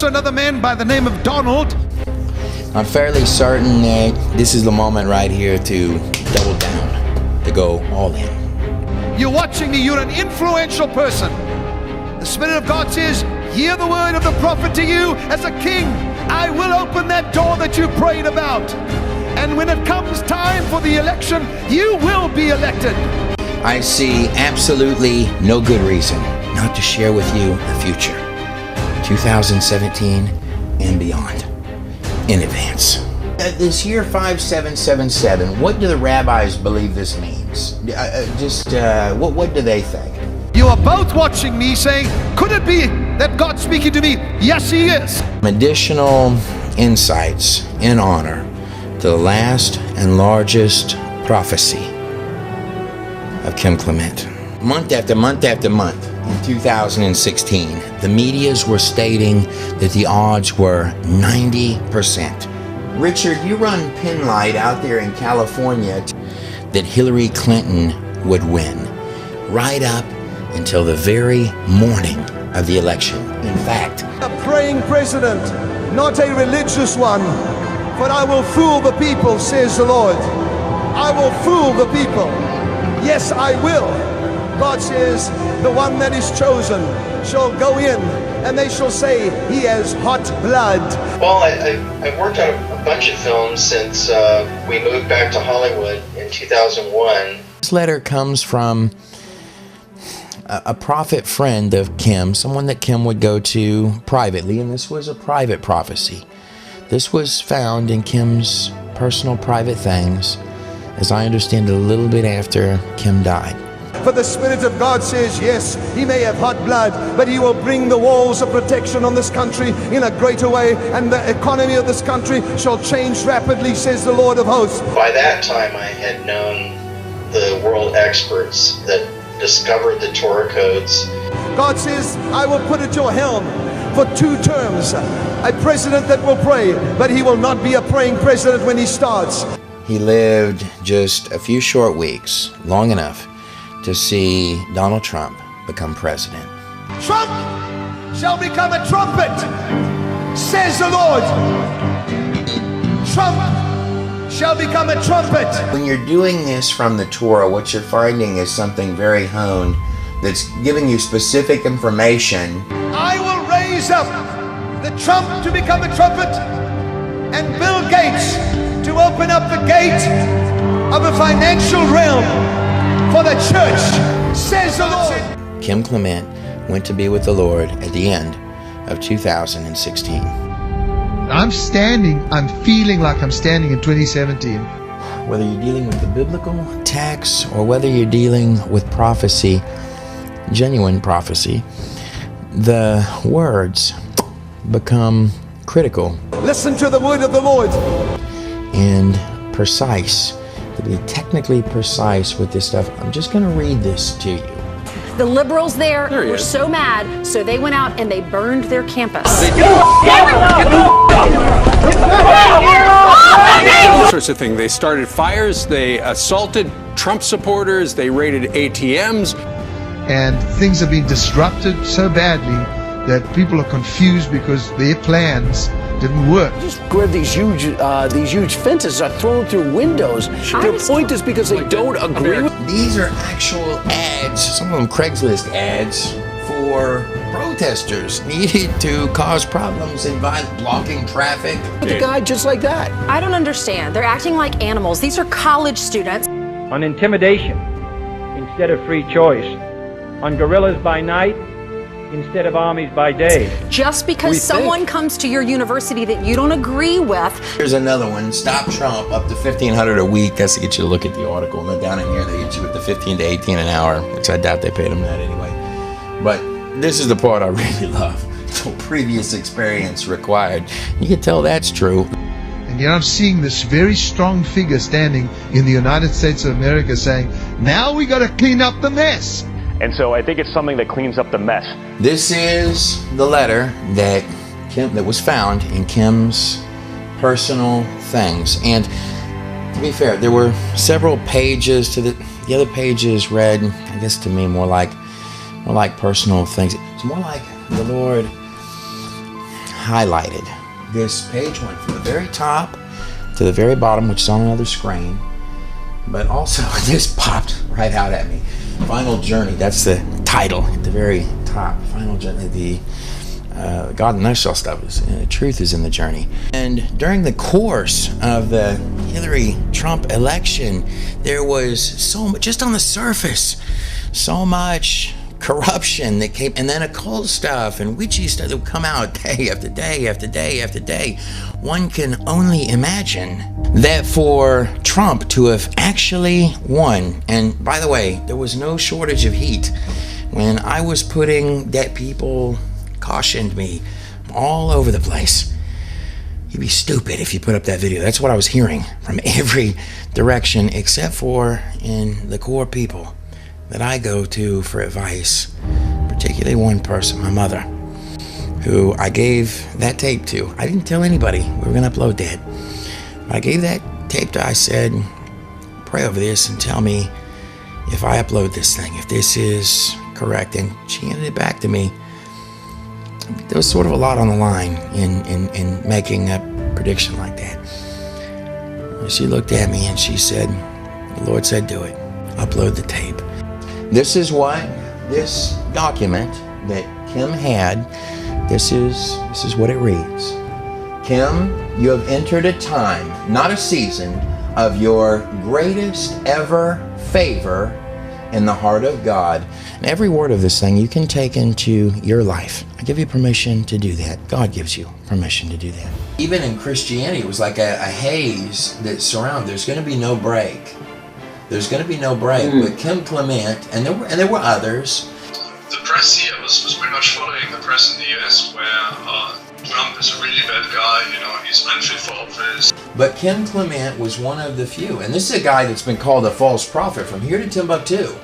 Another man by the name of Donald. I'm fairly certain that this is the moment right here to double down, to go all in. You're watching me, you're an influential person. The Spirit of God says, hear the word of the prophet to you as a king. I will open that door that you prayed about. And when it comes time for the election, you will be elected. I see absolutely no good reason not to share with you the future, 2017 and beyond, in advance. This year 5777, what do the rabbis believe this means? What do they think? You are both watching me saying, could it be that God's speaking to me? Yes, He is. Additional insights in honor to the last and largest prophecy of Kim Clement. Month after month after month in 2016, the medias were stating that the odds were 90%. Richard, you run Pinlight out there in California that Hillary Clinton would win, right up until the very morning of the election. In fact, a praying president, not a religious one, but I will fool the people, says the Lord. I will fool the people. Yes, I will. God says, the one that is chosen shall go in, and they shall say, he has hot blood. Well, I've worked on a bunch of films since we moved back to Hollywood in 2001. This letter comes from a prophet friend of Kim, someone that Kim would go to privately, and this was a private prophecy. This was found in Kim's personal private things, as I understand it, a little bit after Kim died. For the Spirit of God says, yes, he may have hot blood, but he will bring the walls of protection on this country in a greater way, and the economy of this country shall change rapidly, says the Lord of hosts. By that time, I had known the world experts that discovered the Torah codes. God says, I will put at your helm for 2 terms a president that will pray, but he will not be a praying president when he starts. He lived just a few short weeks, long enough to see Donald Trump become president. Trump shall become a trumpet, says the Lord. Trump shall become a trumpet. When you're doing this from the Torah, what you're finding is something very honed that's giving you specific information. I will raise up the Trump to become a trumpet, and Bill Gates to open up the gate of the financial realm for the church, says the Lord. Kim Clement went to be with the Lord at the end of 2016. I'm feeling like I'm standing in 2017. Whether you're dealing with the biblical text or whether you're dealing with prophecy, genuine prophecy, the words become critical. Listen to the word of the Lord. And precise. To be technically precise with this stuff, I'm just going to read this to you. The liberals there were so mad, so they went out and they burned their campus. All sorts of things. They started fires, they assaulted Trump supporters, they raided ATMs. And things have been disrupted so badly that people are confused because their plans didn't work. Just grab these huge fences are thrown through windows. Their point is because they don't agree with. These are actual ads, some of them Craigslist ads, for protesters needed to cause problems and by blocking traffic. The guy just like that. I don't understand. They're acting like animals. These are college students. On intimidation instead of free choice. On guerrillas by night instead of armies by day. Just because someone comes to your university that you don't agree with. Here's another one. Stop Trump, up to $1,500 a week. That's to get you to look at the article. And then down in here, they get you with the 15 to 18 an hour, which I doubt they paid him that anyway. But this is the part I really love. So previous experience required. You can tell that's true. And yet I'm seeing this very strong figure standing in the United States of America saying, now we got to clean up the mess. And so I think it's something that cleans up the mess. This is the letter that was found in Kim's personal things. And to be fair, there were several pages to the other pages read, I guess to me, more like personal things. It's more like the Lord highlighted. This page went from the very top to the very bottom, which is on another screen. But also, this popped right out at me. Final Journey, that's the title at the very top. Final Journey, the God in nutshell stuff is truth is in the journey. And during the course of the Hillary-Trump election, there was so much, just on the surface, so much corruption that came, and then occult stuff and witchy stuff that would come out day after day after day after day. One can only imagine that for Trump to have actually won, and by the way, there was no shortage of heat when I was putting that people cautioned me all over the place. You'd be stupid if you put up that video. That's what I was hearing from every direction, except for in the core people that I go to for advice, particularly one person, my mother, who I gave that tape to. I didn't tell anybody we were going to upload that. I gave that tape to, I said, pray over this and tell me if I upload this thing, if this is correct. And she handed it back to me. There was sort of a lot on the line in making a prediction like that. She looked at me and she said, the Lord said, do it. Upload the tape. This is what this document that Kim had, this is what it reads. Kim, you have entered a time, not a season, of your greatest ever favor in the heart of God. And every word of this thing you can take into your life. I give you permission to do that. God gives you permission to do that. Even in Christianity, it was like a haze that surrounded. There's going to be no break. There's going to be no break. But Kim Clement, and there were others. The press here was pretty much following the press in the US, where Trump is a really bad guy, you know, he's unfit for office. But Kim Clement was one of the few. And this is a guy that's been called a false prophet from here to Timbuktu.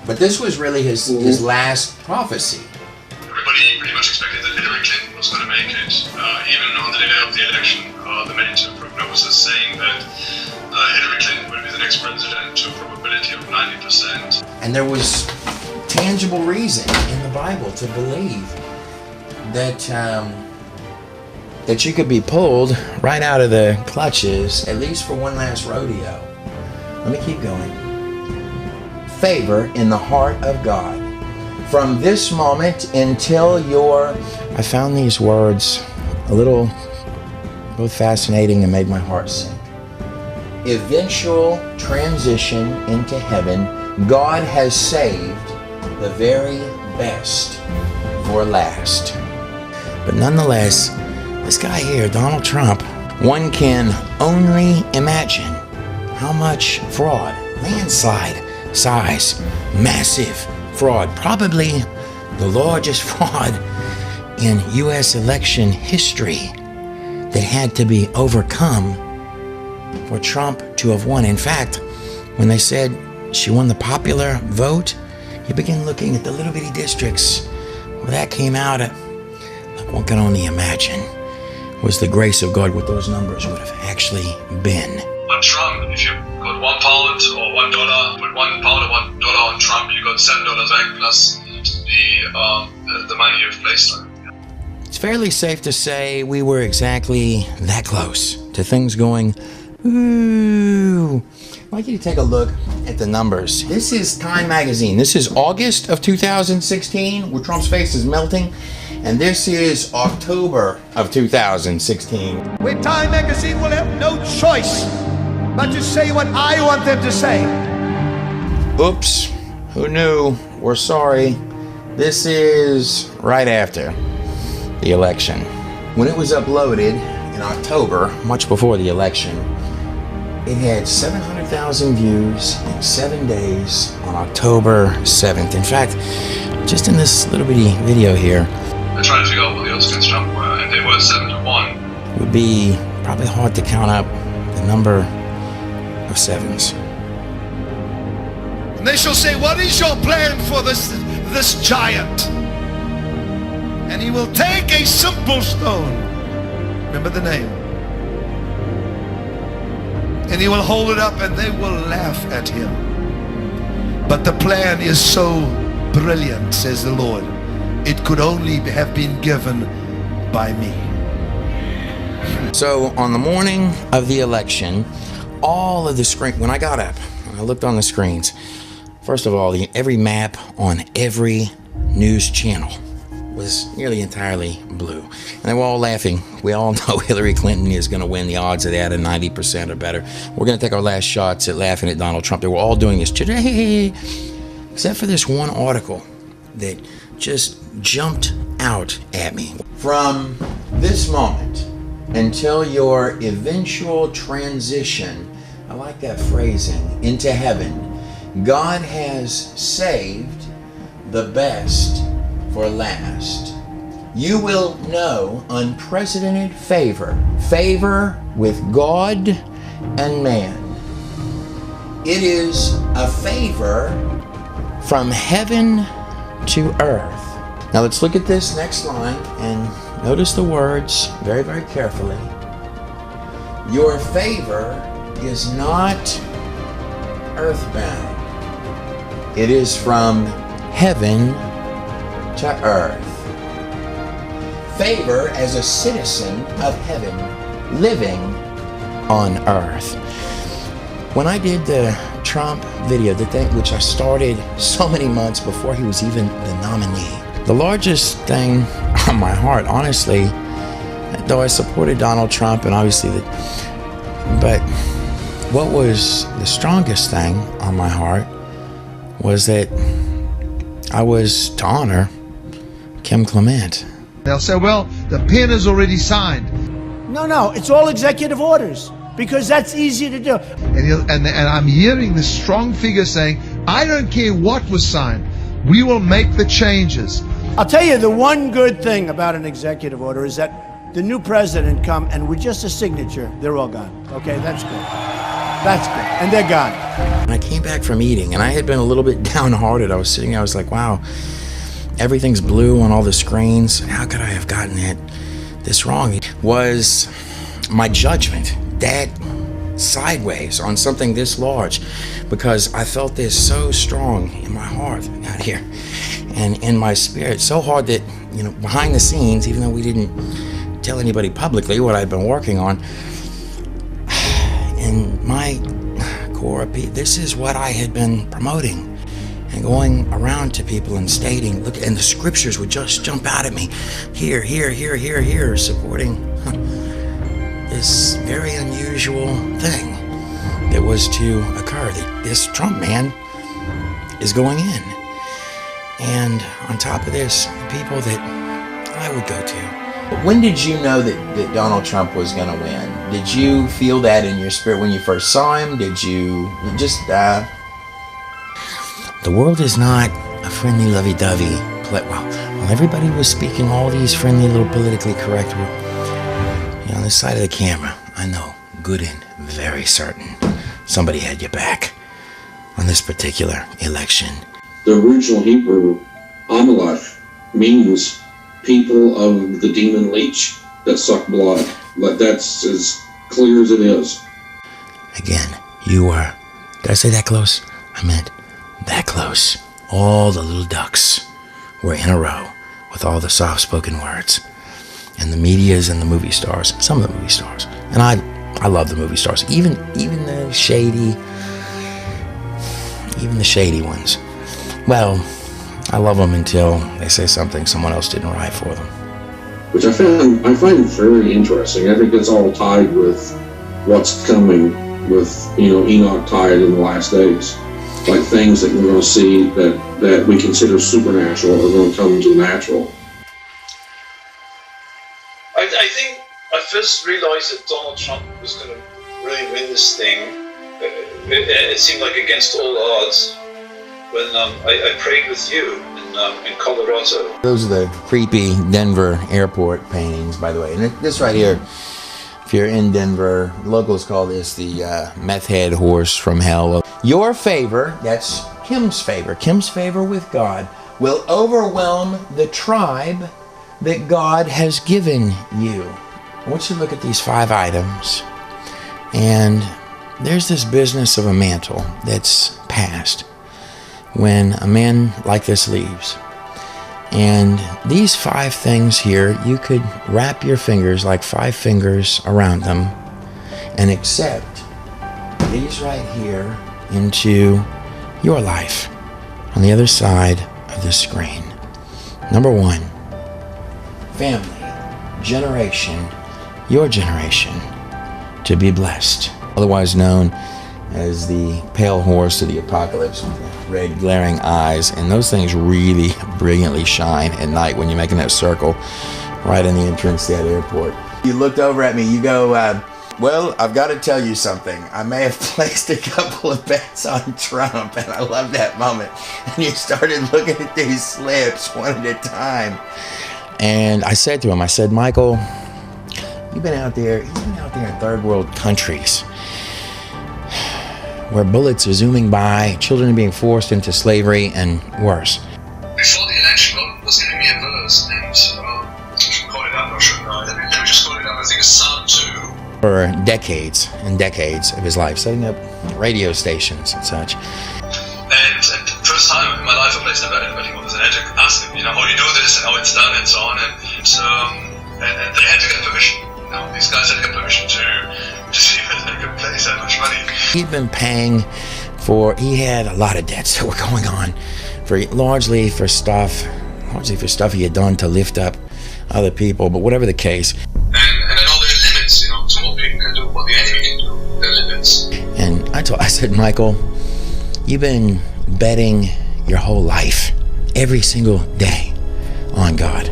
But this was really his last prophecy. Everybody pretty much expected that Hillary Clinton was going to make it. Even on the day of the election, the main prognosis saying that Hillary Clinton will be the next president to a probability of 90%. And there was tangible reason in the Bible to believe that that you could be pulled right out of the clutches, at least for one last rodeo. Let me keep going. Favor in the heart of God. From this moment until I found these words a little both fascinating and made my heart sink. Eventual transition into heaven. God has saved the very best for last. But nonetheless, this guy here, Donald Trump, one can only imagine how much fraud, landslide size, massive fraud, probably the largest fraud in U.S. election history that had to be overcome for Trump to have won. In fact, when they said she won the popular vote, you begin looking at the little bitty districts where that came out at, like one can only imagine, was the grace of God what those numbers would have actually been. On Trump, if you got £1 or $1, put £1 or $1 on Trump, you got $7 back plus the money you've placed on him. It's fairly safe to say we were exactly that close to things going, ooh. I'd like you to take a look at the numbers. This is Time Magazine. This is August of 2016, where Trump's face is melting. And this is October of 2016. Where Time Magazine will have no choice but to say what I want them to say. Oops, who knew? We're sorry. This is right after the election. When it was uploaded in October, much before the election, it had 700,000 views in 7 days on October 7th. In fact, just in this little bitty video here, I tried to figure out what the odds against Trump were, and they were 7-1. It would be probably hard to count up the number of sevens. And they shall say, what is your plan for this giant? And he will take a simple stone. Remember the name. And he will hold it up and they will laugh at him. But the plan is so brilliant, says the Lord. It could only have been given by me. So on the morning of the election, all of the screen, when I got up, I looked on the screens. First of all, every map on every news channel was nearly entirely blue. And they were all laughing. We all know Hillary Clinton is going to win. The odds of that are 90% or better. We're going to take our last shots at laughing at Donald Trump. They were all doing this today, except for this one article that just jumped out at me. From this moment until your eventual transition, I like that phrasing, into heaven, God has saved the best for last. You will know unprecedented favor with God and man. It is a favor from heaven to earth. Now let's look at this next line and notice the words very, very carefully. Your favor is not earthbound. It is from heaven to earth. Favor as a citizen of heaven living on earth. When I did the Trump video, the thing which I started so many months before he was even the nominee, the largest thing on my heart, honestly, though I supported Donald Trump and obviously but what was the strongest thing on my heart was that I was to honor Kim Clement. They'll say, well, the pen is already signed. No, it's all executive orders because that's easy to do. And I'm hearing this strong figure saying, I don't care what was signed. We will make the changes. I'll tell you the one good thing about an executive order is that the new president come and with just a signature, they're all gone. Okay, that's good. That's good. And they're gone. When I came back from eating, and I had been a little bit downhearted, I was sitting there, I was like, wow, everything's blue on all the screens. How could I have gotten this wrong? It was my judgment that sideways on something this large, because I felt this so strong in my heart out here and in my spirit, so hard that, behind the scenes, even though we didn't tell anybody publicly what I'd been working on, in my core, this is what I had been promoting and going around to people and stating, look, and the scriptures would just jump out at me, here, supporting this very unusual thing that was to occur, that this Trump man is going in. And on top of this, people that I would go to. When did you know that Donald Trump was going to win? Did you feel that in your spirit when you first saw him? Did you just... The world is not a friendly, lovey-dovey place. Well, everybody was speaking all these friendly, little politically correct words. On this side of the camera, I know, good and very certain, somebody had your back on this particular election. The original Hebrew, Amalek, means people of the demon leech that suck blood. But that's as clear as it is. Again, you were, did I say that close? I meant that close. All the little ducks were in a row with all the soft-spoken words. And the medias and the movie stars, some of the movie stars. And I love the movie stars, even the shady ones. Well, I love them until they say something someone else didn't write for them. Which I find very interesting. I think it's all tied with what's coming with, Enoch tied in the last days. Like things that we're going to see that we consider supernatural are going to come to the natural. I think I first realized that Donald Trump was going to really win this thing. It seemed like against all odds when I prayed with you in Colorado. Those are the creepy Denver airport paintings, by the way. And this right here, if you're in Denver, locals call this the meth head horse from hell. Your favor, that's Kim's favor with God, will overwhelm the tribe that God has given you. I want you to look at these 5 items. And there's this business of a mantle that's passed when a man like this leaves. And these 5 things here, you could wrap your fingers like 5 fingers around them and accept these right here into your life on the other side of the screen. Number 1, family, generation, your generation, to be blessed. Otherwise known as the pale horse of the apocalypse with the red glaring eyes. And those things really brilliantly shine at night when you're making that circle right in the entrance to that airport. You looked over at me, you go, well, I've got to tell you something. I may have placed a couple of bets on Trump, and I love that moment. And you started looking at these slips one at a time. And I said to him, I said, Michael, you've been out there in third world countries where bullets are zooming by, children are being forced into slavery, and worse. Before the election, God was giving me a verse, and I should call it up, or shouldn't I? Let me just call it up. I think it's Psalm 2. For decades and decades of his life, setting up radio stations and such. And the first time in my life I placed a bet, anybody who was an agent asked him, how do you do this, and how it's done, and so on. And they had to get permission. These guys had to get permission to see if they could place that much money. He'd been paying he had a lot of debts that were going on, largely for stuff he had done to lift up other people, but whatever the case. And then all the limits, to what people can do, what the enemy can do, there are limits. And I said, Michael, you've been betting your whole life, every single day, on God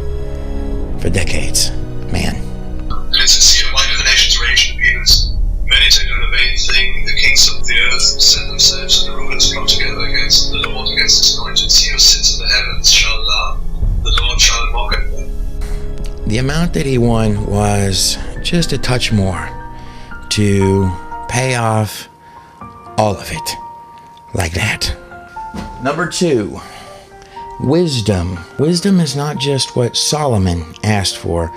for decades, man. And it's sincere. Why do the nations rage and heathens meditate on the vain thing? The kings of the earth set themselves, and the rulers plot together against the Lord, against his anointed. He who sits in the heavens shall laugh. The Lord shall mock at them. The amount that he won was just a touch more to pay off all of it like that. Number 2, wisdom. Wisdom is not just what Solomon asked for.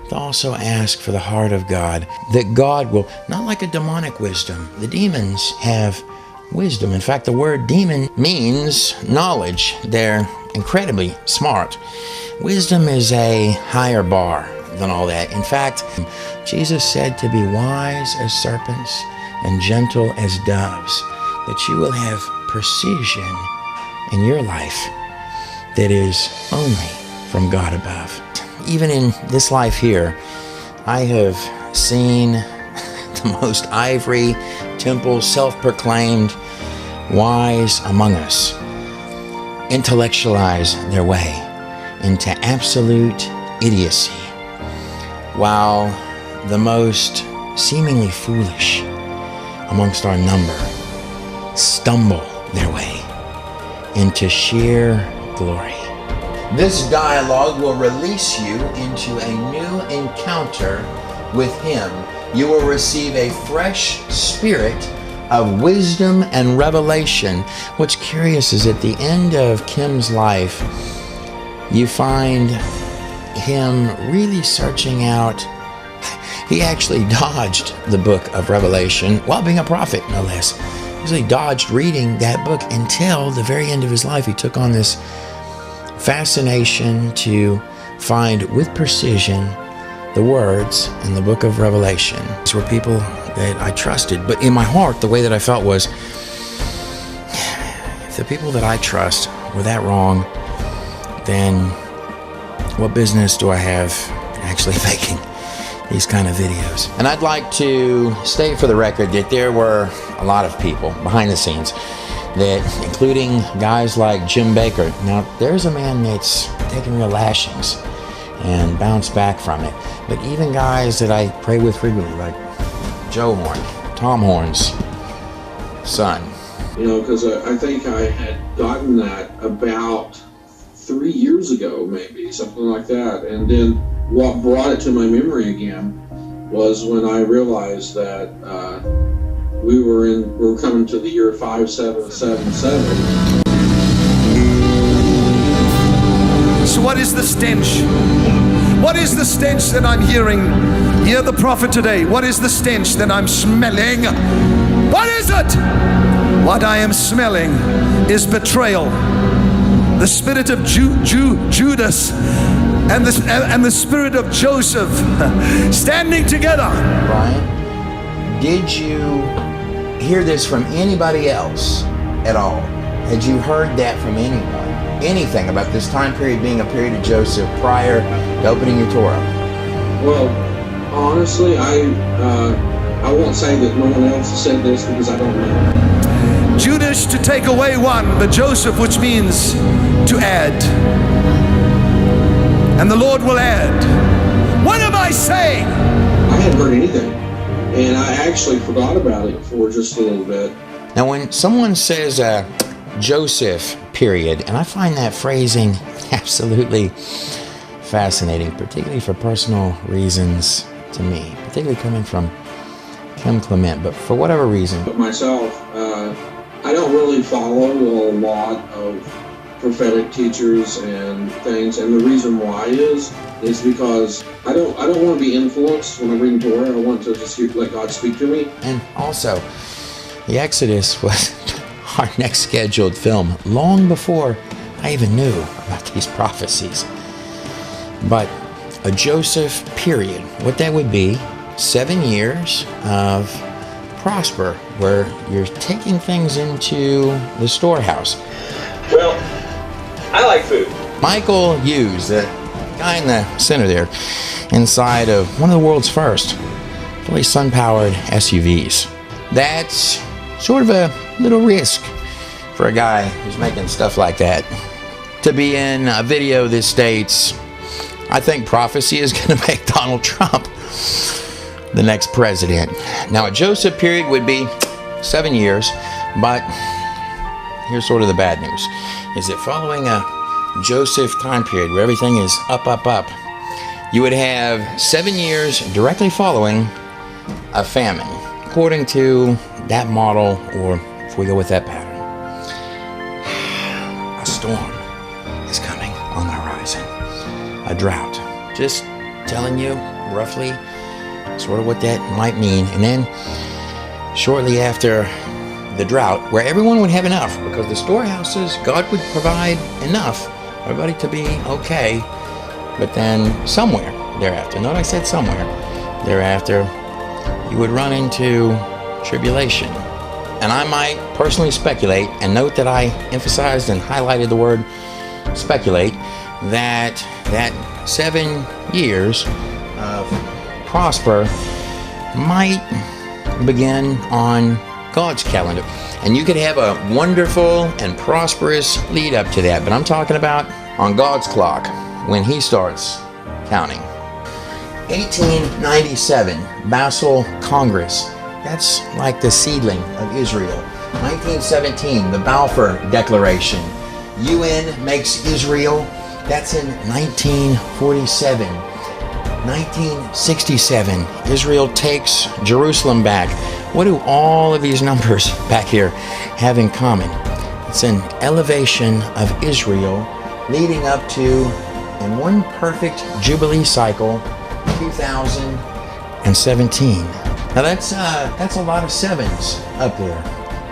To also ask for the heart of God, that God will, not like a demonic wisdom. The demons have wisdom. In fact, the word demon means knowledge. They're incredibly smart. Wisdom is a higher bar than all that. In fact, Jesus said to be wise as serpents and gentle as doves, that you will have precision in your life that is only from God above. Even in this life here, I have seen the most ivory temple, self-proclaimed wise among us intellectualize their way into absolute idiocy, while the most seemingly foolish amongst our number stumble their way into sheer glory. This dialogue will release you into a new encounter with Him. You will receive a fresh spirit of wisdom and revelation. What's curious is at the end of Kim's life, you find him really searching out. He actually dodged the book of Revelation while being a prophet, no less. He actually dodged reading that book until the very end of his life. He took on this fascination to find with precision the words in the book of Revelation. These were people that I trusted, but in my heart, the way that I felt was, if the people that I trust were that wrong, then what business do I have actually making these kind of videos? And I'd like to state for the record that there were a lot of people behind the scenes, that including guys like Jim Baker. Now, there's a man that's taken real lashings and bounced back from it. But even guys that I pray with frequently, like Joe Horn, Tom Horn's son. Because I think I had gotten that about 3 years ago, maybe, something like that. And then what brought it to my memory again was when I realized that we were coming to the year 5777. So what is the stench? What is the stench that I'm hearing? Hear the prophet today. What is the stench that I'm smelling? What is it? What I am smelling is betrayal. the spirit of Judas and the spirit of Joseph standing together. Brian, did you hear this from anybody else at all? Had you heard that from anyone? Anything about this time period being a period of Joseph prior to opening your Torah? Well, honestly, I won't say that no one else has said this because I don't know. Judas to take away one, but Joseph, which means to add. And the Lord will add. What am I saying? I hadn't heard anything, and I actually forgot about it for just a little bit. Now, when someone says Joseph period, and I find that phrasing absolutely fascinating, particularly for personal reasons to me, particularly coming from Kim Clement, but for whatever reason. But myself, I don't really follow a lot of prophetic teachers and things, and the reason why is because I don't want to be influenced when I'm reading Torah. I want to just let God speak to me. And also, the Exodus was our next scheduled film long before I even knew about these prophecies. But a Joseph period, what that would be, 7 years of prosper, where you're taking things into the storehouse. Well, I like food. Michael Hughes, the guy in the center there, inside of one of the world's first fully sun-powered SUVs. That's sort of a little risk for a guy who's making stuff like that. To be in a video that states, I think prophecy is going to make Donald Trump the next president. Now, a Joseph period would be 7 years, but here's sort of the bad news, is that following a Joseph time period where everything is up, up, up, you would have 7 years directly following a famine, according to that model, or if we go with that pattern. A storm is coming on the horizon. A drought. Just telling you roughly sort of what that might mean. And then shortly after the drought, where everyone would have enough, because the storehouses, God would provide enough for everybody to be okay. But then somewhere thereafter, note I said somewhere thereafter, you would run into tribulation. And I might personally speculate, and note that I emphasized and highlighted the word speculate, that 7 years of prosper might begin on God's calendar. And you could have a wonderful and prosperous lead up to that, but I'm talking about on God's clock when He starts counting. 1897, Basel Congress. That's like the seedling of Israel. 1917, the Balfour Declaration. UN makes Israel. That's in 1947. 1967, Israel takes Jerusalem back. What do all of these numbers back here have in common? It's an elevation of Israel leading up to, in one perfect Jubilee cycle, 2017. Now that's a lot of sevens up there,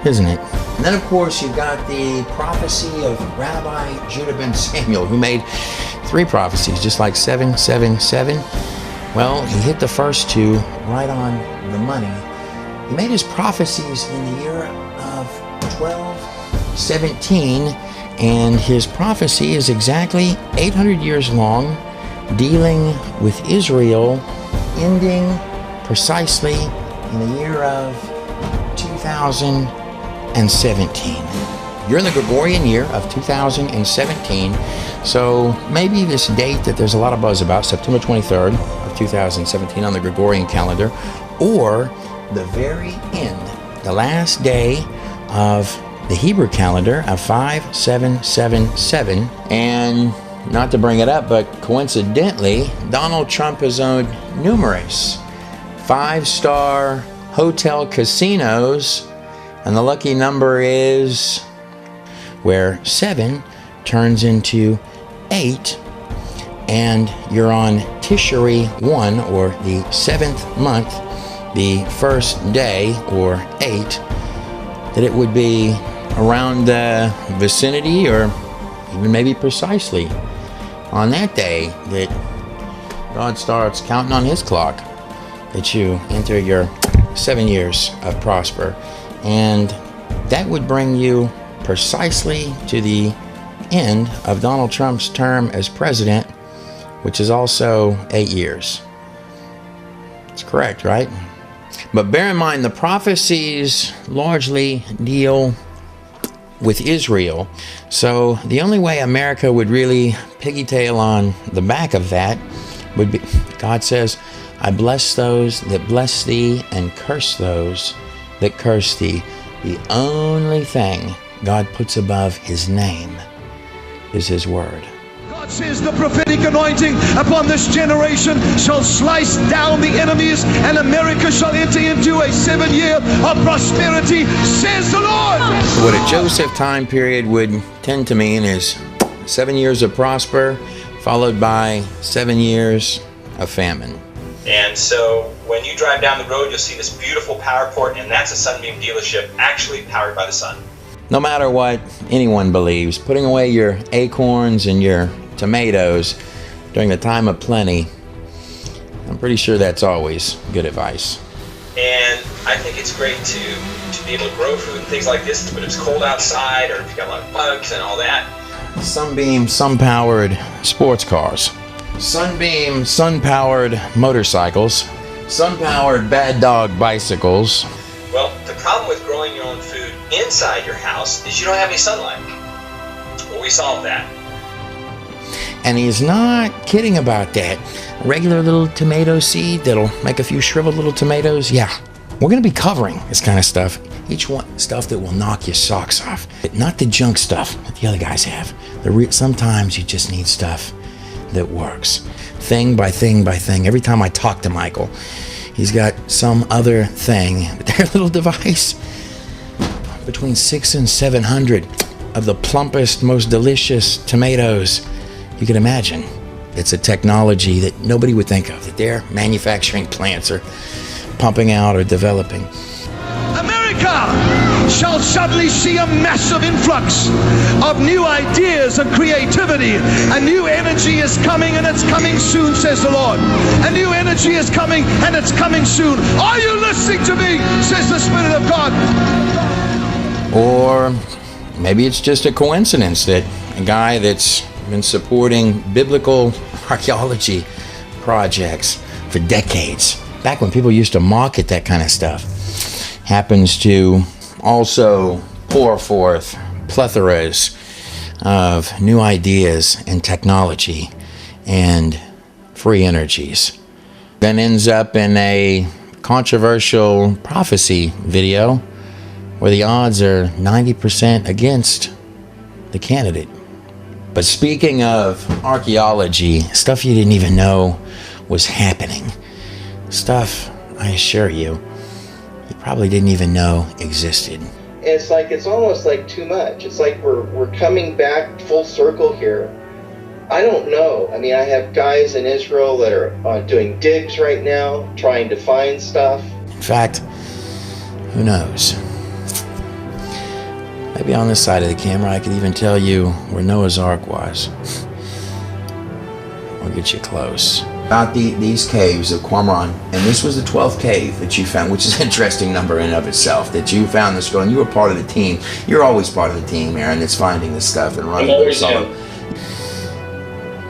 isn't it? And then of course you've got the prophecy of Rabbi Judah ben Samuel, who made 3 prophecies, just like 777. Well, he hit the first 2 right on the money. He made his prophecies in the year of 1217, and his prophecy is exactly 800 years long, dealing with Israel ending precisely in the year of 2017. You're in the Gregorian year of 2017, so maybe this date that there's a lot of buzz about, September 23rd of 2017 on the Gregorian calendar, or the very end, the last day of the Hebrew calendar of 5777, and not to bring it up, but coincidentally, Donald Trump has owned numerous 5-star hotel casinos, and the lucky number is where 7 turns into 8, and you're on Tishri 1, or the 7th month, the first day, or 8, that it would be around the vicinity or even maybe precisely on that day that God starts counting on his clock, that you enter your 7 years of prosper. And that would bring you precisely to the end of Donald Trump's term as president, which is also 8 years. It's correct, right? But bear in mind, the prophecies largely deal with Israel. So the only way America would really piggytail on the back of that would be, God says, I bless those that bless thee and curse those that curse thee. The only thing God puts above his name is his word. God says the prophetic anointing upon this generation shall slice down the enemies, and America shall enter into a 7 year of prosperity, says the Lord. What a Joseph time period would tend to mean is 7 years of prosper, followed by 7 years of famine. And so when you drive down the road, you'll see this beautiful powerport, and that's a Sunbeam dealership actually powered by the sun. No matter what anyone believes, putting away your acorns and your tomatoes during the time of plenty, I'm pretty sure that's always good advice. And I think it's great to be able to grow food and things like this, but if it's cold outside or if you've got a lot of bugs and all that. Sunbeam, sun-powered sports cars. Sunbeam, sun-powered motorcycles. Sun-powered bad dog bicycles. Well, the problem with growing your own food inside your house is you don't have any sunlight. Well, we solved that. And he's not kidding about that. A regular little tomato seed that'll make a few shriveled little tomatoes. Yeah, we're going to be covering this kind of stuff. Each one stuff that will knock your socks off. Not the junk stuff that the other guys have. Sometimes you just need stuff that works. Thing by thing by thing. Every time I talk to Michael, he's got some other thing. Their little device. Between 600 and 700 of the plumpest, most delicious tomatoes you can imagine. It's a technology that nobody would think of, that their manufacturing plants are pumping out or developing. America shall suddenly see a massive influx of new ideas and creativity. A new energy is coming, and it's coming soon, says the Lord. A new energy is coming, and it's coming soon. Are you listening to me, says the Spirit of God? Or maybe it's just a coincidence that a guy that's been supporting biblical archaeology projects for decades, back when people used to mock at that kind of stuff, happens to also pour forth plethoras of new ideas and technology and free energies. Then ends up in a controversial prophecy video where the odds are 90% against the candidate. But speaking of archaeology, stuff you didn't even know was happening. Stuff, I assure you, you probably didn't even know existed. It's almost like too much. It's like we're coming back full circle here. I don't know. I mean, I have guys in Israel that are doing digs right now, trying to find stuff. In fact, who knows? Maybe on this side of the camera I could even tell you where Noah's Ark was. We'll get you close. About these caves of Qumran, and this was the 12th cave that you found, which is an interesting number in and of itself, that you found this girl, and you were part of the team. You're always part of the team, Aaron, that's finding this stuff and running this solo.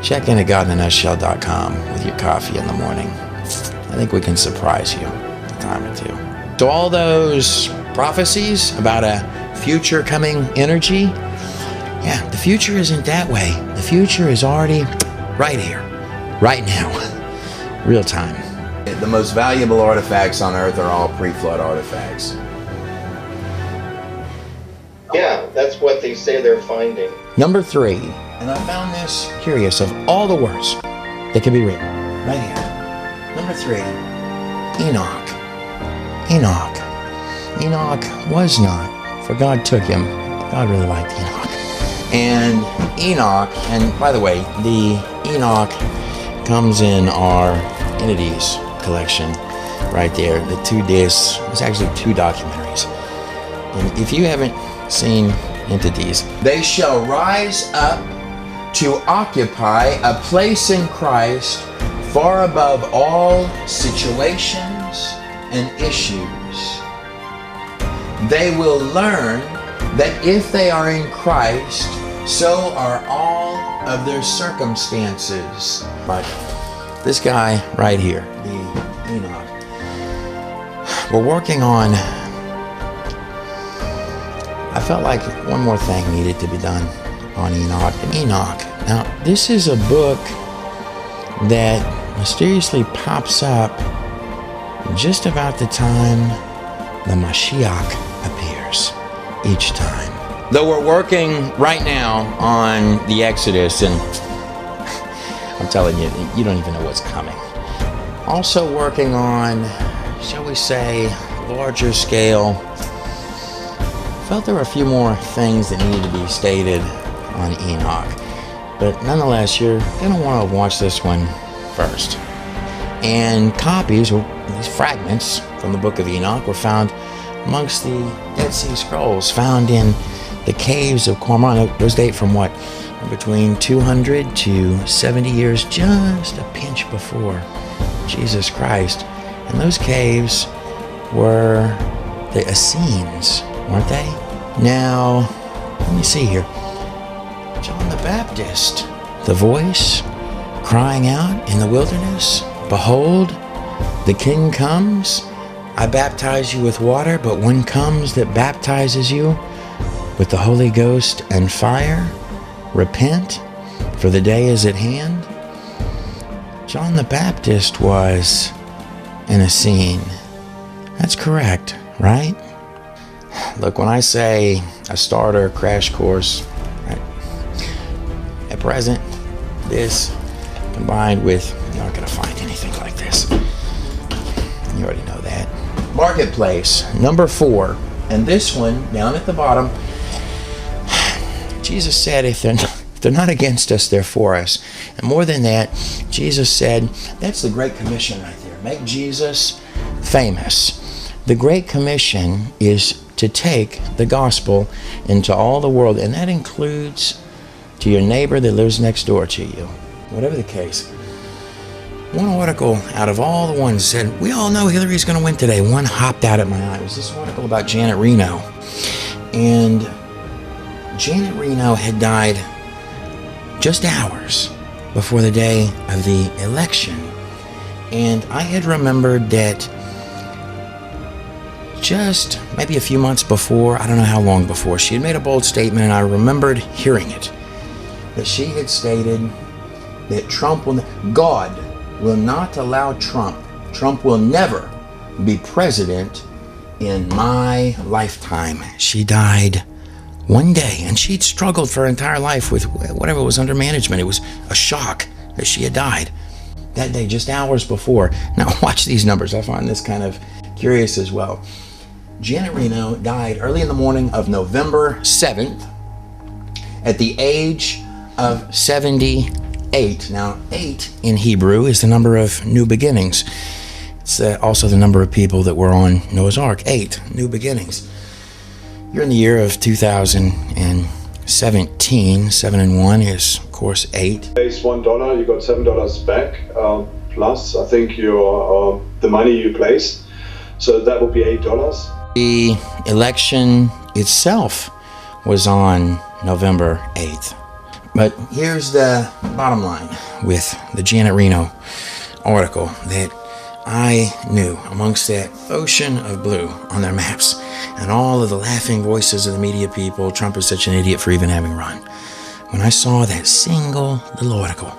Check in at godinanutshell.com with your coffee in the morning. I think we can surprise you a time or two. So all those prophecies about a future coming energy, yeah, the future isn't that way. The future is already right here, right now, real time. The most valuable artifacts on Earth are all pre-flood artifacts. Yeah, that's what they say they're finding. Number 3, and I found this curious, of all the words that can be written, right here. Number 3, Enoch. Enoch was not, for God took him. God really liked Enoch. And Enoch, and by the way, the Enoch comes in our Entities collection right there. The 2 discs, it's actually 2 documentaries. And if you haven't seen entities. They shall rise up to occupy a place in Christ far above all situations and issues. They will learn that if they are in Christ, so are all of their circumstances. But this guy right here, the Enoch, we're working on, I felt like one more thing needed to be done on Enoch. And Enoch, now this is a book that mysteriously pops up just about the time the Mashiach appears each time. Though we're working right now on the Exodus, and I'm telling you, you don't even know what's coming. Also working on, shall we say, larger scale. Felt there were a few more things that needed to be stated on Enoch. But nonetheless, you're going to want to watch this one first. And copies, or these fragments from the book of Enoch, were found amongst the Dead Sea Scrolls, found in the caves of Qumran. Those date from what? Between 200 to 70 years, just a pinch before Jesus Christ. And those caves were the Essenes, weren't they? Now, let me see here. John the Baptist, the voice crying out in the wilderness, "Behold, the King comes. I baptize you with water, but one comes that baptizes you with the Holy Ghost and fire. Repent, for the day is at hand." John the Baptist was an Essene. That's correct, right? Look, when I say a starter crash course, at present, this combined with, you're not going to find anything like this. You already know that. Marketplace, number 4. And this one, down at the bottom, Jesus said, if they're not against us, they're for us. And more than that, Jesus said, that's the Great Commission right there. Make Jesus famous. The Great Commission is to take the gospel into all the world, and that includes to your neighbor that lives next door to you. Whatever the case. One article out of all the ones said, we all know Hillary's going to win today. One hopped out at my eye. It was this article about Janet Reno. And Janet Reno had died just hours before the day of the election. And I had remembered that just maybe a few months before, I don't know how long before, she had made a bold statement, and I remembered hearing it, that she had stated that God will not allow Trump will never be president in my lifetime. She died one day, and she'd struggled for her entire life with whatever was under management. It was a shock that she had died that day, just hours before. Now watch these numbers. I find this kind of curious as well. Janet Reno died early in the morning of November 7th at the age of 78. Now, 8 in Hebrew is the number of new beginnings. It's also the number of people that were on Noah's Ark. 8 new beginnings. You're in the year of 2017. 7 and 1 is, of course, 8. Base $1, you got $7 back, plus I think your the money you place. So that would be $8. The election itself was on November 8th. But here's the bottom line with the Janet Reno article that I knew amongst that ocean of blue on their maps and all of the laughing voices of the media people, Trump is such an idiot for even having run. When I saw that single little article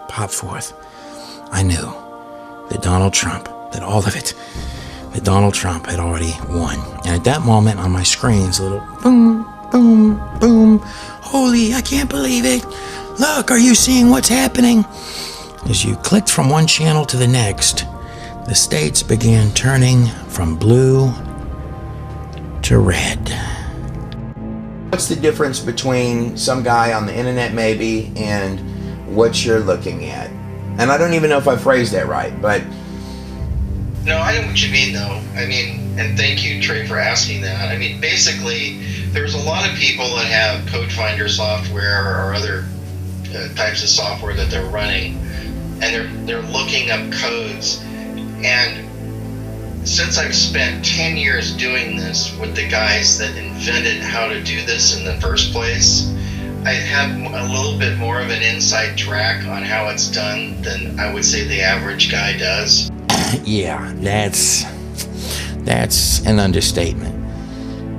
pop forth, I knew that Donald Trump, that all of it, that Donald Trump had already won. And at that moment on my screens, a little boom, boom, boom. Holy, I can't believe it. Look, are you seeing what's happening? As you clicked from one channel to the next, the states began turning from blue to red. What's the difference between some guy on the internet maybe and what you're looking at? And I don't even know if I phrased that right, but No, I know what you mean, though. I mean, and thank you, Trey, for asking that. I mean, basically, there's a lot of people that have code finder software or other types of software that they're running, and they're looking up codes. And since I've spent 10 years doing this with the guys that invented how to do this in the first place, I have a little bit more of an inside track on how it's done than I would say the average guy does. Yeah, that's an understatement.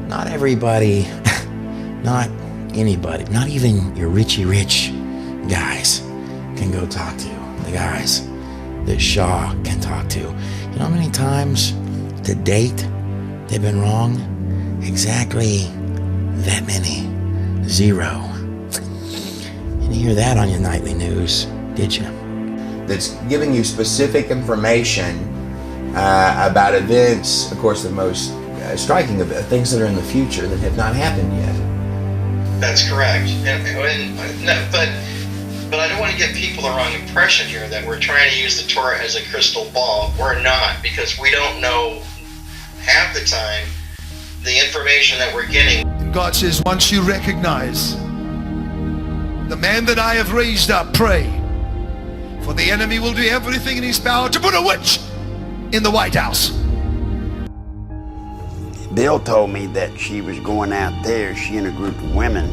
Not everybody, not anybody, not even your Richie Rich guys can go talk to the guys that Shaw can talk to. You know how many times to date they've been wrong? Exactly that many. 0. You didn't hear that on your nightly news, did you? That's giving you specific information about events, of course, the most striking of things that are in the future that have not happened yet. That's correct. But I don't want to give people the wrong impression here that we're trying to use the Torah as a crystal ball. We're not, because we don't know half the time the information that we're getting. And God says, once you recognize the man that I have raised up, pray. For the enemy will do everything in his power to put a witch in the White House. Bill told me that she was going out there, she and a group of women,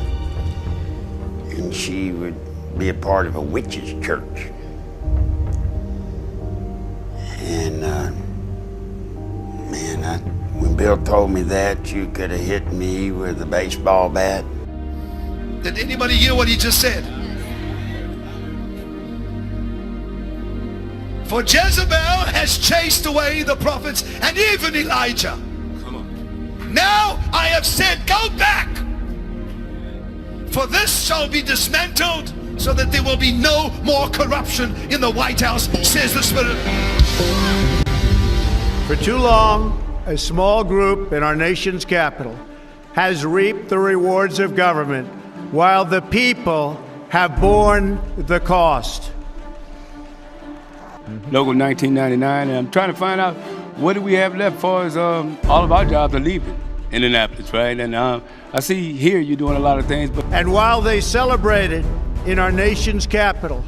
and she would be a part of a witch's church. And when Bill told me that, you could have hit me with a baseball bat. Did anybody hear what he just said? For Jezebel has chased away the prophets and even Elijah. Now I have said, go back. For this shall be dismantled, so that there will be no more corruption in the White House, says the Spirit. For too long, a small group in our nation's capital has reaped the rewards of government, while the people have borne the cost. Local 1999, and I'm trying to find out what do we have left for as all of our jobs are leaving Indianapolis, right? And I see here you're doing a lot of things. And while they celebrated in our nation's capital,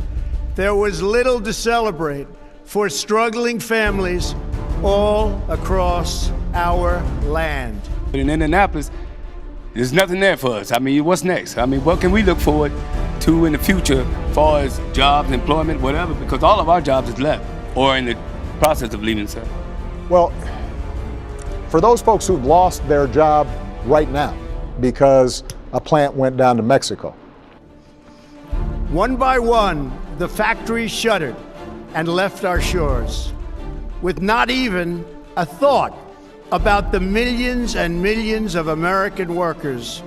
there was little to celebrate for struggling families all across our land. But in Indianapolis, there's nothing there for us. I mean, what's next? I mean, what can we look forward to in the future as far as jobs, employment, whatever? Because all of our jobs is left or in the process of leaving, sir. Well, for those folks who've lost their job right now because a plant went down to Mexico. One by one, the factories shuttered and left our shores, with not even a thought about the millions and millions of American workers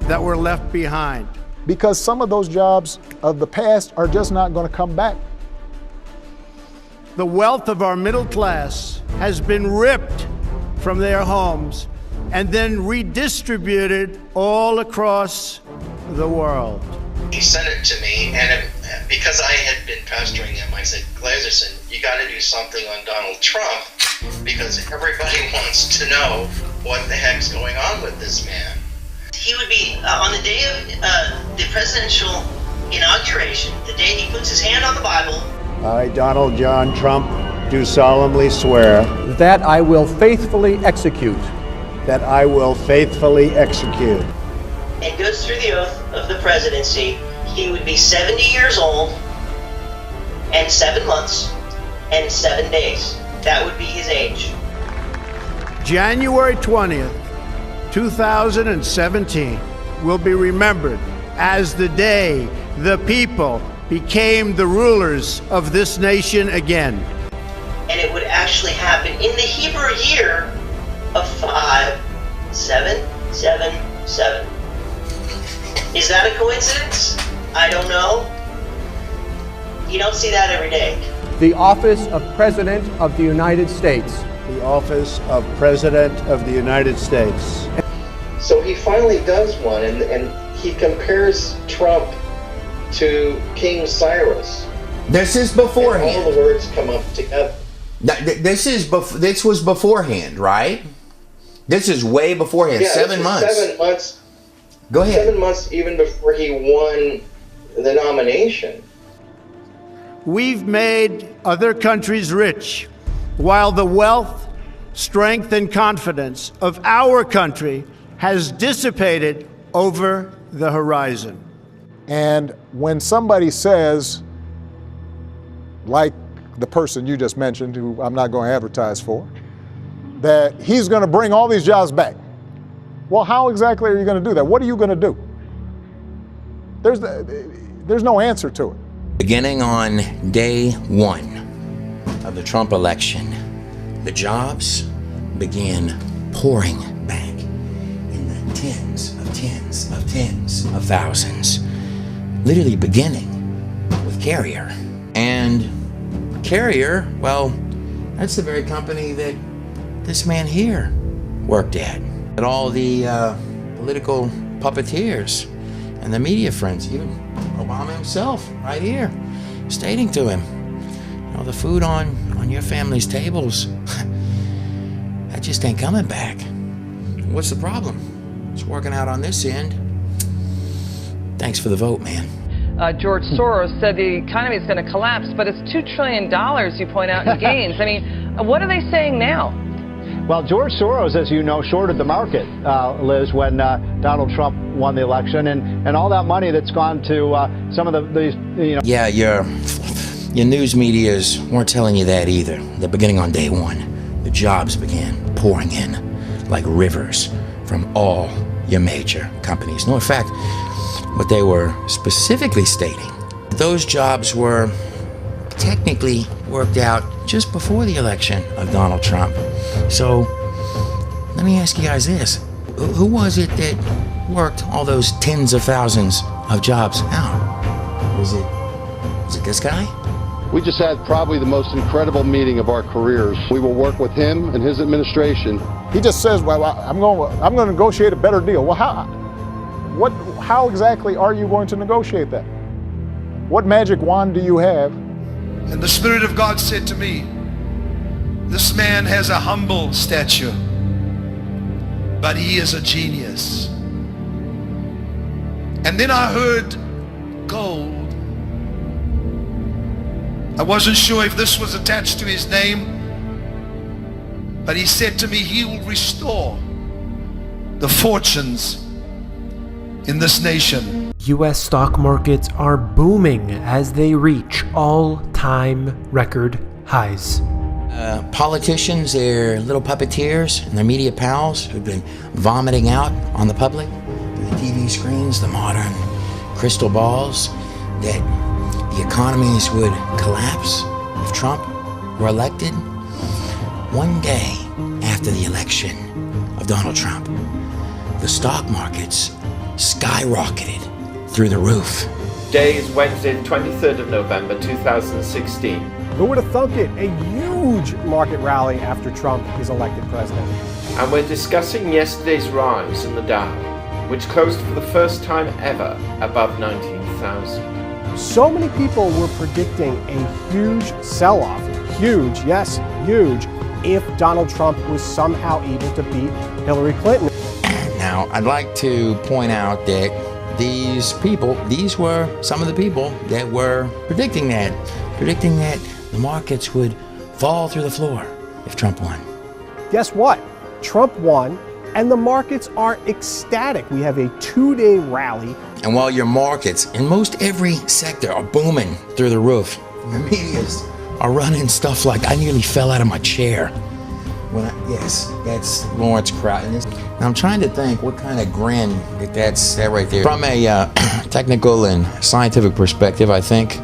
that were left behind. Because some of those jobs of the past are just not going to come back. The wealth of our middle class has been ripped from their homes and then redistributed all across the world. He sent it to me, and because I had been pestering him, I said, Glazerson, you got to do something on Donald Trump, because everybody wants to know what the heck's going on with this man. He would be, on the day of the presidential inauguration, the day he puts his hand on the Bible. I, Donald John Trump, do solemnly swear that I will faithfully execute. That I will faithfully execute. And goes through the oath of the presidency. He would be 70 years old and 7 months and 7 days. That would be his age. January 20th, 2017 will be remembered as the day the people became the rulers of this nation again. And it would actually happen in the Hebrew year of 5777. Is that a coincidence? I don't know. You don't see that every day. The office of President of the United States. The office of President of the United States. So he finally does one, and he compares Trump to King Cyrus. This is beforehand. And all the words come up together. This was beforehand, right? This is way beforehand. Yeah, 7 months. 7 months. Go ahead. 7 months even before he won the nomination. We've made other countries rich, while the wealth, strength, and confidence of our country has dissipated over the horizon. And when somebody says, like the person you just mentioned, who I'm not going to advertise for, that he's going to bring all these jobs back. Well, how exactly are you going to do that? What are you going to do? There's no answer to it. Beginning on day 1 of the Trump election, the jobs began pouring back in the tens of thousands. Literally beginning with Carrier. And Carrier, well, that's the very company that this man here worked at. And all the political puppeteers and the media friends, even Obama himself, right here, stating to him, you know, the food on your family's tables, that just ain't coming back. What's the problem? It's working out on this end. Thanks for the vote, man. George Soros said the economy is going to collapse, but it's $2 trillion, you point out, in gains. I mean, what are they saying now? Well, George Soros, as you know, shorted the market, Liz, when Donald Trump won the election, and all that money that's gone to some of these, you know. Yeah, your news medias weren't telling you that either. That beginning on day 1, the jobs began pouring in like rivers from all your major companies. No, in fact, what they were specifically stating, those jobs were technically worked out just before the election of Donald Trump. So let me ask you guys this. Who was it that worked all those tens of thousands of jobs out? Was it this guy? We just had probably the most incredible meeting of our careers. We will work with him and his administration. He just says, well, I'm going to negotiate a better deal. Well, how exactly are you going to negotiate that? What magic wand do you have? And the Spirit of God said to me, this man has a humble stature, but he is a genius. And then I heard gold. I wasn't sure if this was attached to his name, but he said to me, he will restore the fortunes in this nation. U.S. stock markets are booming as they reach all-time record highs. Politicians, their little puppeteers, and their media pals who've been vomiting out on the public through the TV screens, the modern crystal balls, that the economies would collapse if Trump were elected. One day after the election of Donald Trump, the stock markets skyrocketed through the roof. Today is Wednesday, the 23rd of November, 2016. Who would have thunk it? A huge market rally after Trump is elected president. And we're discussing yesterday's rise in the Dow, which closed for the first time ever above 19,000. So many people were predicting a huge sell-off, huge, yes, huge, if Donald Trump was somehow able to beat Hillary Clinton. Now, I'd like to point out that these were some of the people that were predicting that the markets would fall through the floor if Trump won. Guess what? Trump won, and the markets are ecstatic. We have a 2-day rally. And while your markets in most every sector are booming through the roof, the medias are running stuff like I nearly fell out of my chair. Yes, that's Lawrence Crowder. Now I'm trying to think what kind of grin that's that right there. From a technical and scientific perspective, I think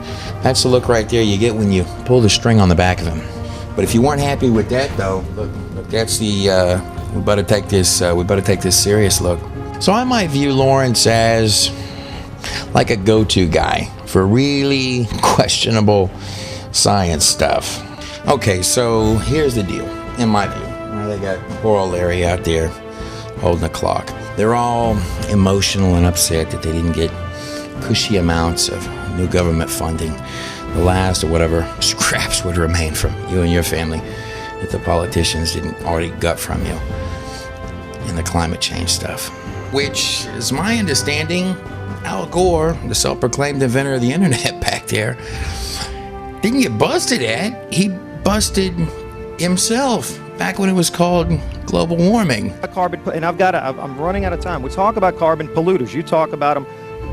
that's the look right there you get when you pull the string on the back of him. But if you weren't happy with that, though, look, that's the we better take this serious look. So I might view Lawrence as like a go-to guy for really questionable science stuff. Okay, so here's the deal. In my view, they got poor old Larry out there holding the clock. They're all emotional and upset that they didn't get cushy amounts of new government funding the last or whatever scraps would remain from you and your family that the politicians didn't already gut from you in the climate change stuff. Which is my understanding, Al Gore, the self-proclaimed inventor of the internet back there, didn't get busted at. He busted himself back when it was called global warming. And I'm running out of time. We talk about carbon polluters. You talk about them.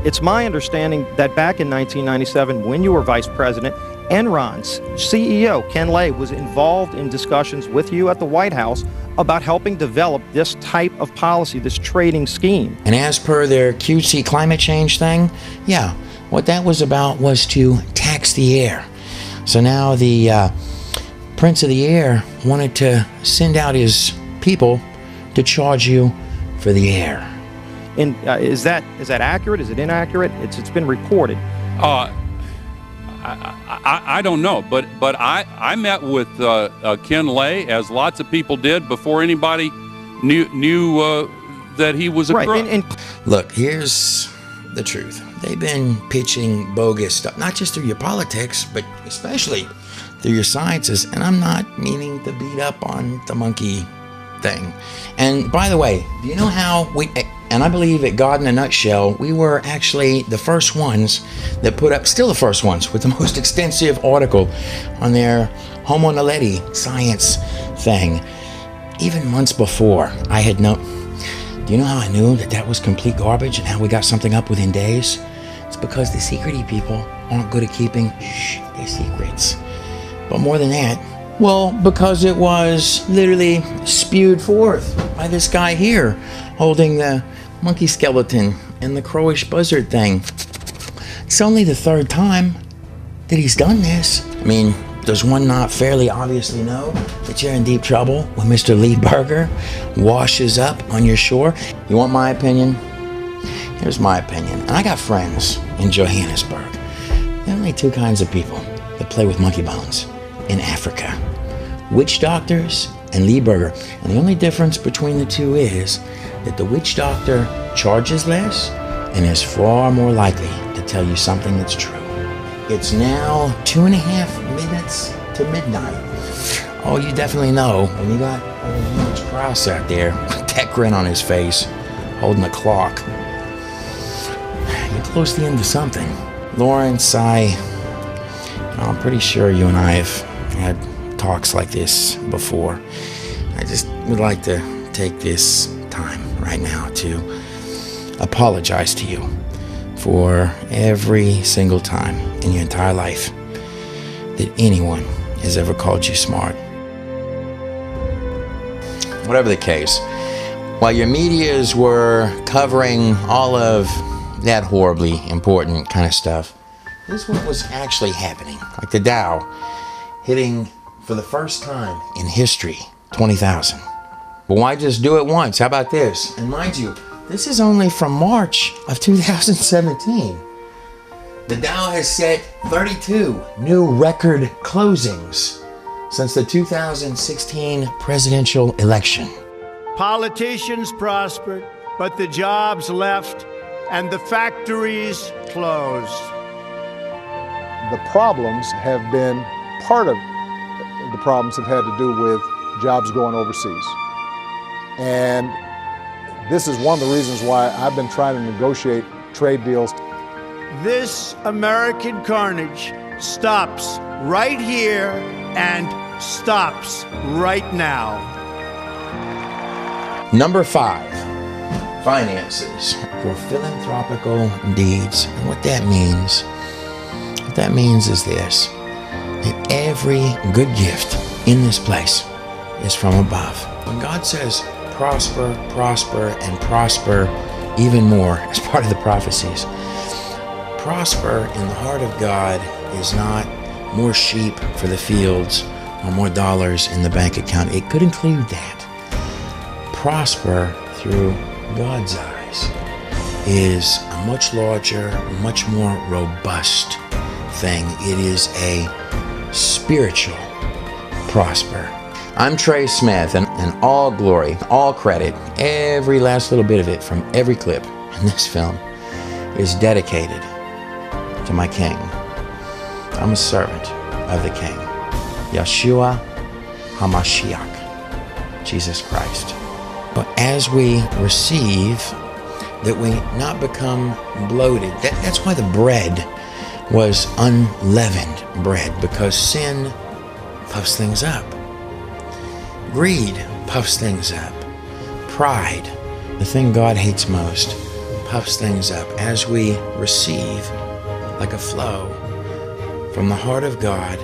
It's my understanding that back in 1997, when you were vice president, Enron's CEO, Ken Lay, was involved in discussions with you at the White House about helping develop this type of policy, this trading scheme. And as per their cutesy climate change thing, yeah, what that was about was to tax the air. So now the Prince of the Air wanted to send out his people to charge you for the air. And is that accurate? Is it inaccurate? It's been reported. I don't know, but I met with Ken Lay, as lots of people did, before anybody knew that he was a crook. Look, here's the truth. They've been pitching bogus stuff, not just through your politics, but especially through your sciences. And I'm not meaning to beat up on the monkey thing. And by the way, do you know how and I believe at God in a Nutshell, we were actually the first ones that put up, still the first ones, with the most extensive article on their Homo naledi science thing. Even months before, I had known. Do you know how I knew that was complete garbage and how we got something up within days? It's because the secrety people aren't good at keeping their secrets. But more than that, well, because it was literally spewed forth by this guy here, holding the monkey skeleton and the crowish buzzard thing. It's only the third time that he's done this. I mean, does one not fairly obviously know that you're in deep trouble when Mr. Lee Berger washes up on your shore? You want my opinion? Here's my opinion. And I got friends in Johannesburg. There are only two kinds of people that play with monkey bones in Africa. Witch doctors and Lee Berger. And the only difference between the two is that the witch doctor charges less and is far more likely to tell you something that's true. It's now 2.5 minutes to midnight. Oh, you definitely know when you got Lawrence Krauss out there with that grin on his face, holding the clock. You're close to the end of something. Lawrence, I'm pretty sure you and I have had talks like this before. I just would like to take this time right now to apologize to you for every single time in your entire life that anyone has ever called you smart. Whatever the case, while your medias were covering all of that horribly important kind of stuff, this is what was actually happening. Like the Dow hitting for the first time in history 20,000. But why just do it once? How about this? And mind you, this is only from March of 2017. The Dow has set 32 new record closings since the 2016 presidential election. Politicians prospered, but the jobs left and the factories closed. The problems have been, part of the problems have had to do with jobs going overseas. And this is one of the reasons why I've been trying to negotiate trade deals. This American carnage stops right here and stops right now. Number 5, finances for philanthropical deeds. And what that means is this, that every good gift in this place is from above. When God says prosper, prosper, and prosper even more as part of the prophecies, prosper in the heart of God is not more sheep for the fields or more dollars in the bank account. It could include that. Prosper through God's eyes is a much larger, much more robust thing. It is a spiritual prosper. I'm Trey Smith, and all glory, all credit, every last little bit of it from every clip in this film is dedicated to my king. I'm a servant of the King, Yeshua HaMashiach, Jesus Christ. But as we receive, that we not become bloated. That's why the bread was unleavened bread, because sin puffs things up. Greed puffs things up. Pride, the thing God hates most, puffs things up. As we receive, like a flow from the heart of God,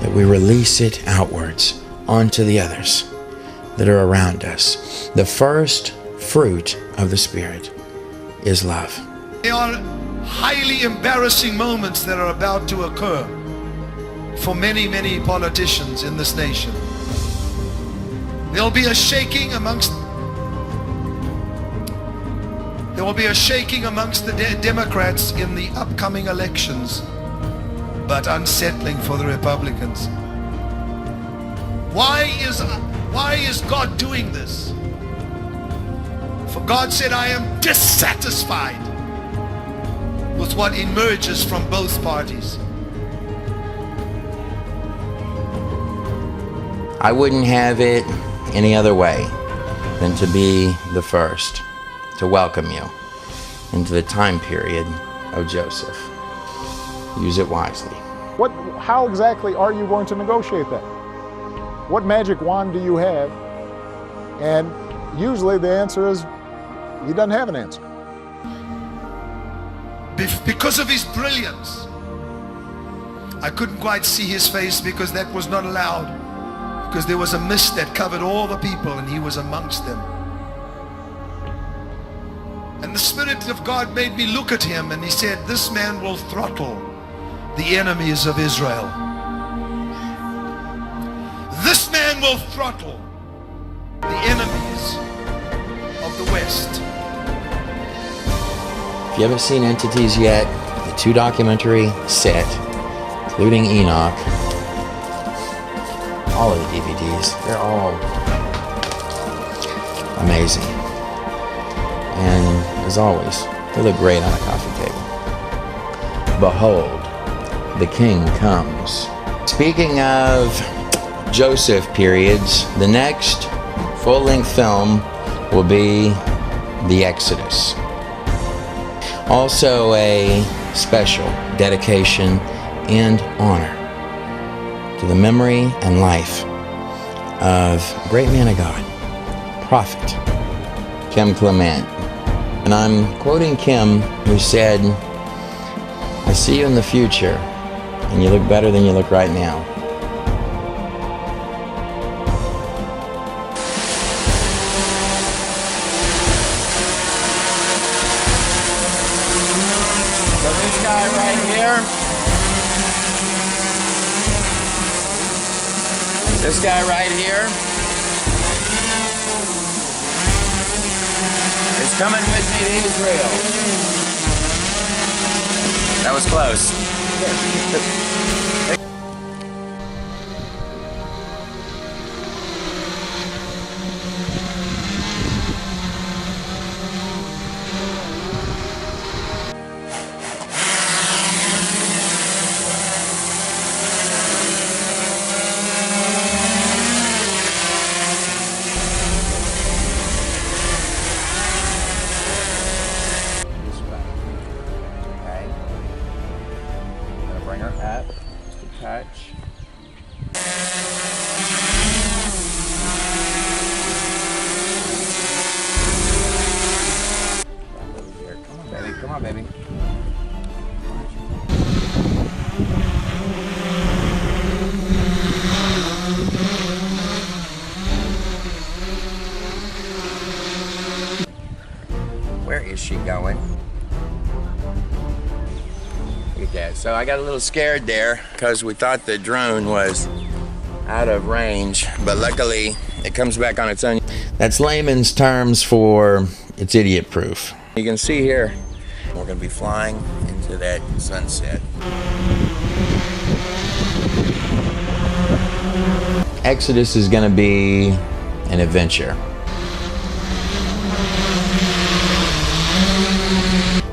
that we release it outwards onto the others that are around us. The first fruit of the Spirit is love. There are highly embarrassing moments that are about to occur for many, many politicians in this nation. There will be a shaking amongst the Democrats in the upcoming elections, but unsettling for the Republicans. Why is God doing this? For God said, I am dissatisfied with what emerges from both parties. I wouldn't have it any other way than to be the first to welcome you into the time period of Joseph. Use it wisely. How exactly are you going to negotiate that? What magic wand do you have? And usually the answer is, he doesn't have an answer. Because of his brilliance, I couldn't quite see his face because that was not allowed, because there was a mist that covered all the people and he was amongst them. And the Spirit of God made me look at him, and he said, this man will throttle the enemies of Israel. This man will throttle the enemies of the West. If you haven't seen Entities yet, the 2 documentary set, including Enoch, all of the DVDs, they're all amazing. And as always, they look great on a coffee table. Behold, the King comes. Speaking of Joseph periods, the next full-length film will be The Exodus. Also a special dedication and honor to the memory and life of a great man of God, Prophet Kim Clement. And I'm quoting Kim, who said, I see you in the future, and you look better than you look right now. So this guy right here, is coming with me to Israel. That was close. Come on, baby. Where is she going? Look at that. So I got a little scared there because we thought the drone was out of range, but luckily it comes back on its own. That's layman's terms for it's idiot proof. You can see here, we're going to be flying into that sunset. Exodus is going to be an adventure.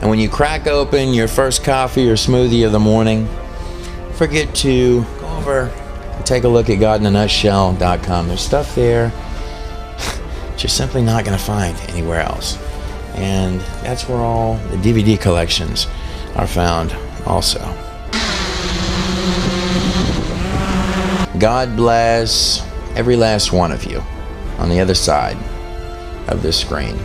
And when you crack open your first coffee or smoothie of the morning, forget to go over and take a look at godinanutshell.com. There's stuff there just simply not going to find anywhere else. And that's where all the DVD collections are found also. God bless every last one of you on the other side of this screen.